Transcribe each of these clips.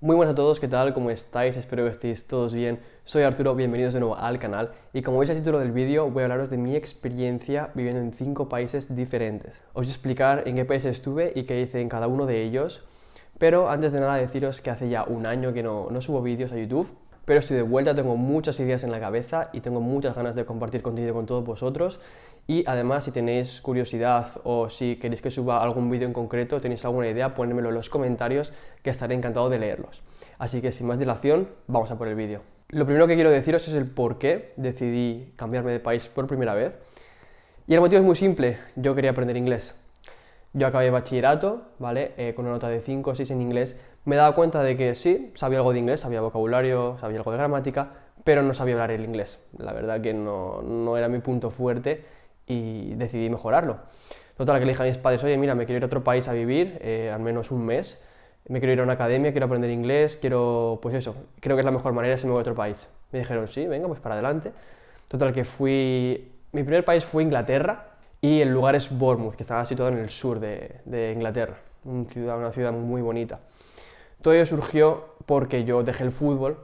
Muy buenas a todos, ¿qué tal? ¿Cómo estáis? Espero que estéis todos bien. Soy Arturo, bienvenidos de nuevo al canal y como veis al título del vídeo voy a hablaros de mi experiencia viviendo en 5 países diferentes. Os voy a explicar en qué países estuve y qué hice en cada uno de ellos, pero antes de nada deciros que hace ya un año que no subo vídeos a YouTube, pero estoy de vuelta, tengo muchas ideas en la cabeza y tengo muchas ganas de compartir contenido con todos vosotros. Y además, si tenéis curiosidad o si queréis que suba algún vídeo en concreto, tenéis alguna idea, ponedmelo en los comentarios que estaré encantado de leerlos. Así que sin más dilación, vamos a por el vídeo. Lo primero que quiero deciros es el por qué decidí cambiarme de país por primera vez. Y el motivo es muy simple, yo quería aprender inglés. Yo acabé bachillerato, ¿vale? Con una nota de 5 o 6 en inglés. Me he dado cuenta de que sí, sabía algo de inglés, sabía vocabulario, sabía algo de gramática, pero no sabía hablar el inglés. La verdad que no era mi punto fuerte y decidí mejorarlo. Total, que le dije a mis padres, oye, mira, me quiero ir a otro país a vivir, al menos un mes. Me quiero ir a una academia, quiero aprender inglés, pues eso, creo que es la mejor manera si me voy a otro país. Me dijeron, sí, venga, pues para adelante. Total, que mi primer país fue Inglaterra y el lugar es Bournemouth, que está situado en el sur de Inglaterra, una ciudad muy bonita. Todo ello surgió porque yo dejé el fútbol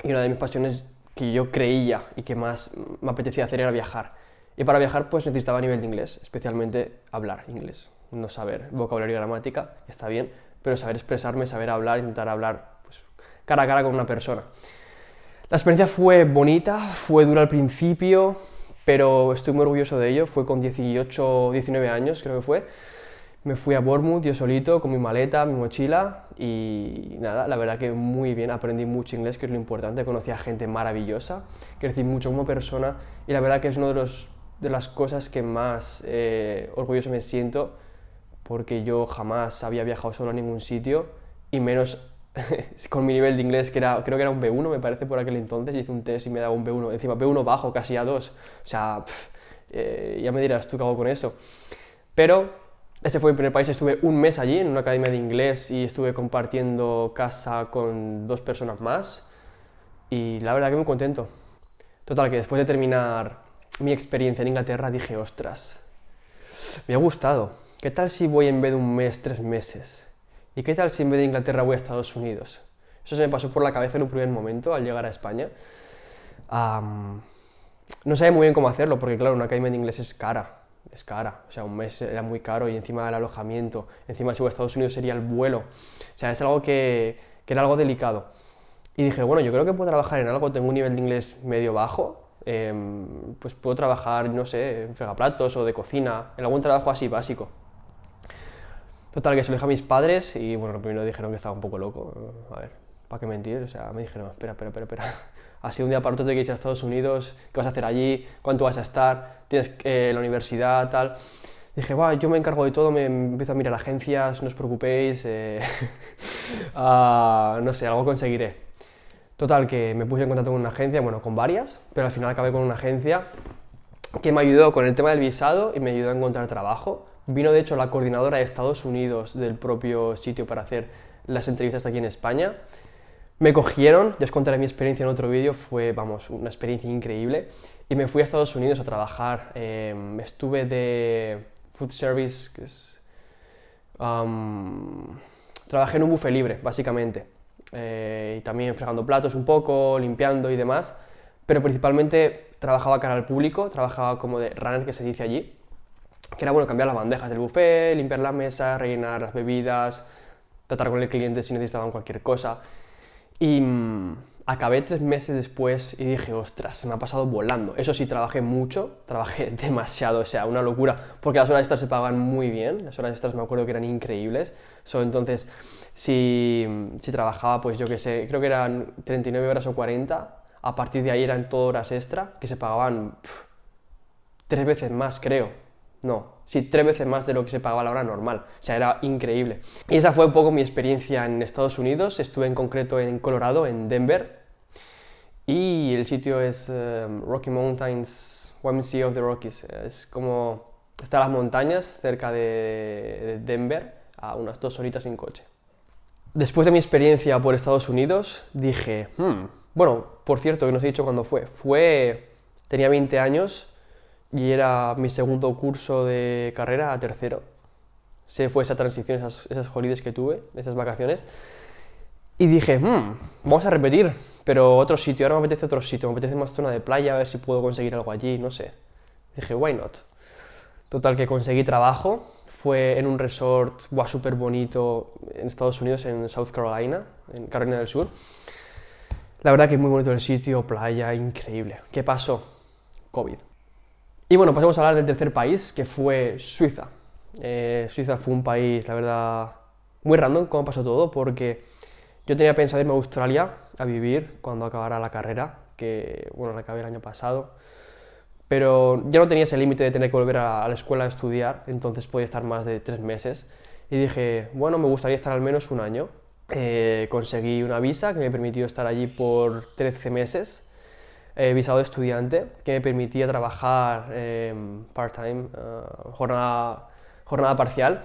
y una de mis pasiones que yo creía y que más me apetecía hacer era viajar. Y para viajar pues necesitaba nivel de inglés, especialmente hablar inglés. No saber vocabulario y gramática, está bien, pero saber expresarme, saber hablar, intentar hablar pues, cara a cara con una persona. La experiencia fue bonita, fue dura al principio, pero estoy muy orgulloso de ello. Fue con 18, 19 años, creo que fue. Me fui a Bournemouth yo solito, con mi maleta, mi mochila y nada, la verdad que muy bien, aprendí mucho inglés, que es lo importante, conocí a gente maravillosa, crecí mucho como persona y la verdad que es una de las cosas que más orgulloso me siento, porque yo jamás había viajado solo a ningún sitio y menos con mi nivel de inglés, creo que era un B1, me parece, por aquel entonces, hice un test y me daba un B1, encima B1 bajo, casi A2, o sea, ya me dirás tú qué hago con eso. Pero ese fue mi primer país, estuve un mes allí en una academia de inglés y estuve compartiendo casa con 2 personas más y la verdad que muy contento. Total, que después de terminar mi experiencia en Inglaterra dije, ostras, me ha gustado. ¿Qué tal si voy en vez de un mes, 3 meses? ¿Y qué tal si en vez de Inglaterra voy a Estados Unidos? Eso se me pasó por la cabeza en un primer momento al llegar a España. No sabía muy bien cómo hacerlo porque claro, una academia de inglés es cara. Es cara, o sea, un mes era muy caro y encima el alojamiento, encima si voy a Estados Unidos sería el vuelo, o sea, es algo que era algo delicado. Y dije, bueno, yo creo que puedo trabajar en algo, tengo un nivel de inglés medio bajo, pues puedo trabajar, no sé, en fregaplatos o de cocina, en algún trabajo así básico. Total, que se lo dije a mis padres y bueno, primero dijeron que estaba un poco loco, a ver, ¿para qué mentir? O sea, me dijeron, espera, así un día para otro te quieres ir a Estados Unidos, ¿qué vas a hacer allí? ¿Cuánto vas a estar? ¿Tienes la universidad, tal? Dije, va, yo me encargo de todo, me empiezo a mirar agencias, no os preocupéis, no sé, algo conseguiré. Total, que me puse en contacto con una agencia, bueno, con varias, pero al final acabé con una agencia que me ayudó con el tema del visado y me ayudó a encontrar trabajo. Vino de hecho la coordinadora de Estados Unidos del propio sitio para hacer las entrevistas aquí en España. Me cogieron, ya os contaré mi experiencia en otro vídeo, fue, vamos, una experiencia increíble. Y me fui a Estados Unidos a trabajar, estuve de food service, trabajé en un buffet libre, básicamente. Y también fregando platos un poco, limpiando y demás. Pero principalmente trabajaba cara al público, trabajaba como de runner que se dice allí. Que era bueno cambiar las bandejas del buffet, limpiar la mesa, rellenar las bebidas, tratar con el cliente si necesitaban cualquier cosa. Y acabé 3 meses después y dije, ostras, se me ha pasado volando. Eso sí, trabajé mucho, trabajé demasiado, o sea, una locura, porque las horas extras se pagan muy bien, las horas extras me acuerdo que eran increíbles. Entonces, si trabajaba, pues yo qué sé, creo que eran 39 horas o 40, a partir de ahí eran todo horas extra, que se pagaban 3 veces más, creo. No, sí, 3 veces más de lo que se pagaba a la hora normal, o sea, era increíble. Y esa fue un poco mi experiencia en Estados Unidos, estuve en concreto en Colorado, en Denver, y el sitio es Rocky Mountains, YMCA of the Rockies, es como, está las montañas cerca de Denver, a unas 2 horitas en coche. Después de mi experiencia por Estados Unidos, dije, bueno, por cierto, que no os he dicho cuándo tenía 20 años, y era mi segundo curso de carrera a tercero. Fue esa transición, esas holidays que tuve, esas vacaciones. Y dije, vamos a repetir, pero otro sitio, ahora me apetece otro sitio, me apetece más zona de playa, a ver si puedo conseguir algo allí, no sé. Dije, why not? Total, que conseguí trabajo, fue en un resort súper bonito en Estados Unidos, en South Carolina, en Carolina del Sur. La verdad que es muy bonito el sitio, playa, increíble. ¿Qué pasó? COVID. Y bueno, pasamos a hablar del tercer país, que fue Suiza. Suiza fue un país, la verdad, muy random cómo pasó todo, porque yo tenía pensado irme a Australia a vivir cuando acabara la carrera, que bueno, la acabé el año pasado, pero ya no tenía ese límite de tener que volver a la escuela a estudiar, entonces podía estar más de 3 meses. Y dije, bueno, me gustaría estar al menos un año. Conseguí una visa que me permitió estar allí por 13 meses, visado de estudiante, que me permitía trabajar part-time, jornada parcial.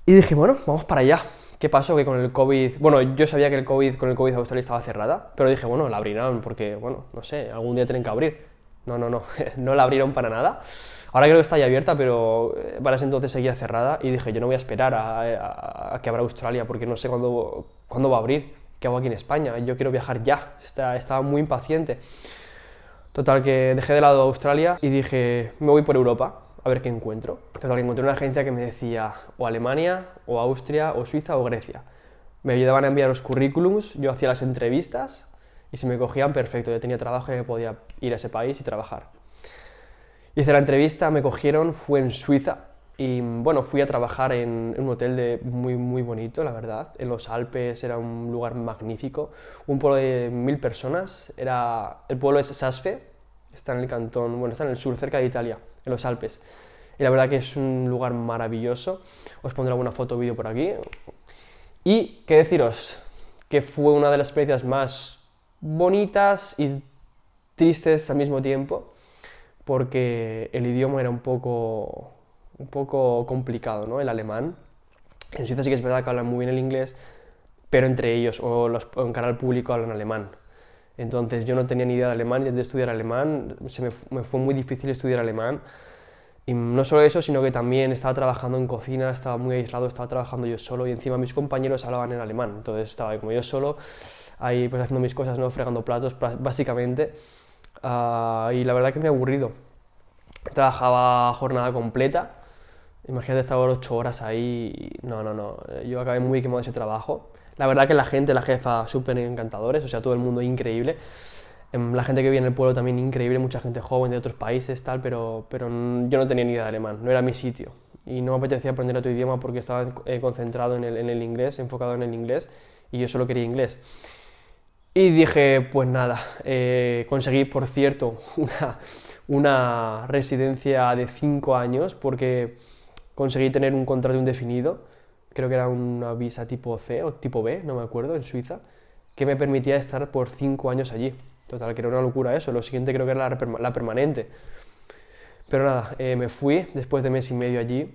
Y dije, bueno, vamos para allá. ¿Qué pasó? Que con el COVID... Bueno, yo sabía que con el COVID Australia estaba cerrada, pero dije, bueno, la abrirán porque, bueno, no sé, algún día tienen que abrir. No, no la abrieron para nada. Ahora creo que está ya abierta, pero para ese entonces seguía cerrada y dije, yo no voy a esperar a que abra Australia porque no sé cuándo va a abrir. ¿Qué hago aquí en España? Yo quiero viajar ya. Estaba muy impaciente. Total, que dejé de lado Australia y dije, me voy por Europa a ver qué encuentro. Total, que encontré una agencia que me decía o Alemania, o Austria, o Suiza, o Grecia. Me ayudaban a enviar los currículums, yo hacía las entrevistas y si me cogían, perfecto, ya tenía trabajo y me podía ir a ese país y trabajar. Hice la entrevista, me cogieron, fue en Suiza y bueno, fui a trabajar en un hotel muy bonito, la verdad, en los Alpes, era un lugar magnífico, un pueblo de 1000 personas, el pueblo es Sasfe, está en el cantón, bueno, está en el sur, cerca de Italia, en los Alpes, y la verdad que es un lugar maravilloso, os pondré alguna foto o vídeo por aquí, y qué deciros, que fue una de las experiencias más bonitas y tristes al mismo tiempo, porque el idioma era un poco complicado, ¿no? El alemán. En Suiza sí que es verdad que hablan muy bien el inglés, pero entre ellos o en canal público hablan alemán. Entonces yo no tenía ni idea de alemán, intenté estudiar alemán, me fue muy difícil estudiar alemán. Y no solo eso, sino que también estaba trabajando en cocina, estaba muy aislado, estaba trabajando yo solo y encima mis compañeros hablaban en alemán. Entonces estaba ahí como yo solo, ahí pues haciendo mis cosas, ¿no? Fregando platos, básicamente. Y la verdad que me he aburrido. Trabajaba jornada completa, imagínate estar 8 horas ahí, no, yo acabé muy quemado de ese trabajo. La verdad que la gente, la jefa, súper encantadores, o sea, todo el mundo increíble. La gente que vive en el pueblo también increíble, mucha gente joven de otros países, tal, pero yo no tenía ni idea de alemán, no era mi sitio. Y no me apetecía aprender otro idioma porque estaba concentrado en el inglés, enfocado en el inglés, y yo solo quería inglés. Y dije, pues nada, conseguí, por cierto, una residencia de 5 años porque conseguí tener un contrato indefinido, creo que era una visa tipo C o tipo B, no me acuerdo, en Suiza, que me permitía estar por 5 años allí. Total, que era una locura eso, lo siguiente creo que era la permanente. Pero nada, me fui después de mes y medio allí,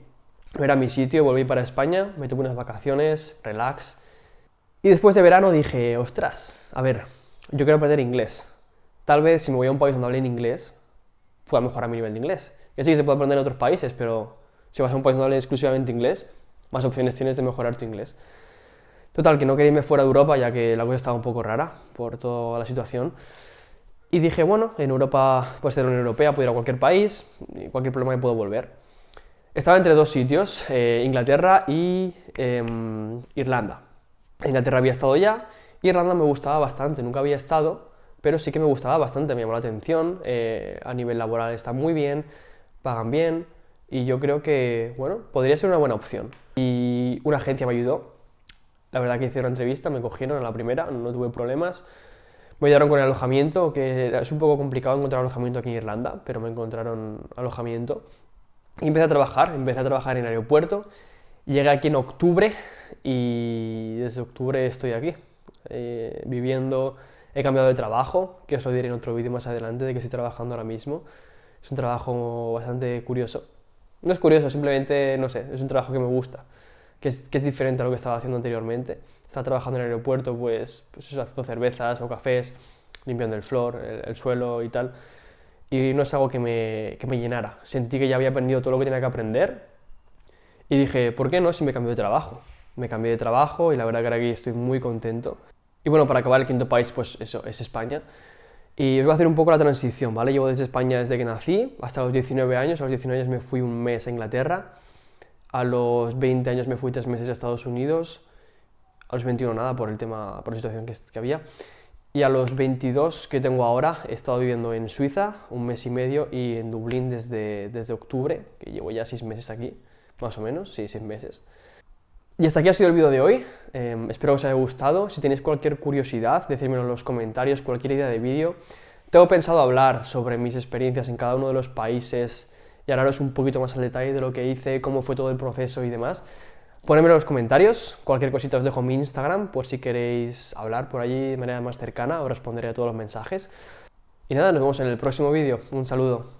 no era mi sitio, volví para España, me tuve unas vacaciones, relax. Y después de verano dije, ostras, a ver, yo quiero aprender inglés. Tal vez si me voy a un país donde hablen inglés, pueda mejorar mi nivel de inglés. Que sí que se puede aprender en otros países, pero si vas a un país donde hablen exclusivamente inglés, más opciones tienes de mejorar tu inglés. Total, que no quería irme fuera de Europa, ya que la cosa estaba un poco rara por toda la situación. Y dije, bueno, en Europa, puede ser la Unión Europea, puedo ir a cualquier país, y cualquier problema me puedo volver. Estaba entre dos sitios, Inglaterra y Irlanda. En Inglaterra había estado ya, Irlanda me gustaba bastante, nunca había estado, pero sí que me gustaba bastante, me llamó la atención, a nivel laboral está muy bien, pagan bien, y yo creo que, bueno, podría ser una buena opción. Y una agencia me ayudó, la verdad que hice una entrevista, me cogieron a la primera, no tuve problemas, me ayudaron con el alojamiento, que es un poco complicado encontrar alojamiento aquí en Irlanda, pero me encontraron alojamiento. Y empecé a trabajar en el aeropuerto, llegué aquí en octubre y desde octubre estoy aquí, viviendo, he cambiado de trabajo, que os lo diré en otro vídeo más adelante de que estoy trabajando ahora mismo. Es un trabajo bastante curioso. No es curioso, simplemente, no sé, es un trabajo que me gusta, que es diferente a lo que estaba haciendo anteriormente. Estaba trabajando en el aeropuerto, pues eso, haciendo cervezas o cafés, limpiando el floor, el suelo y tal. Y no es algo que me llenara. Sentí que ya había aprendido todo lo que tenía que aprender y dije, ¿por qué no si me cambio de trabajo? me cambié de trabajo y la verdad que ahora aquí estoy muy contento. Y bueno, para acabar, el quinto país, pues eso, es España. Y os voy a hacer un poco la transición, ¿vale? Llevo desde España desde que nací hasta los 19 años. A los 19 años me fui un mes a Inglaterra. A los 20 años me fui 3 meses a Estados Unidos. A los 21 nada, por el tema, por la situación que había. Y a los 22 que tengo ahora, he estado viviendo en Suiza un mes y medio y en Dublín desde octubre, que llevo ya 6 meses aquí, más o menos, sí, 6 meses. Y hasta aquí ha sido el vídeo de hoy, espero que os haya gustado. Si tenéis cualquier curiosidad, decírmelo en los comentarios, cualquier idea de vídeo. Tengo pensado hablar sobre mis experiencias en cada uno de los países y hablaros un poquito más al detalle de lo que hice, cómo fue todo el proceso y demás. Ponedmelo en los comentarios, cualquier cosita os dejo mi Instagram, por si queréis hablar por allí de manera más cercana, os responderé a todos los mensajes. Y nada, nos vemos en el próximo vídeo, un saludo.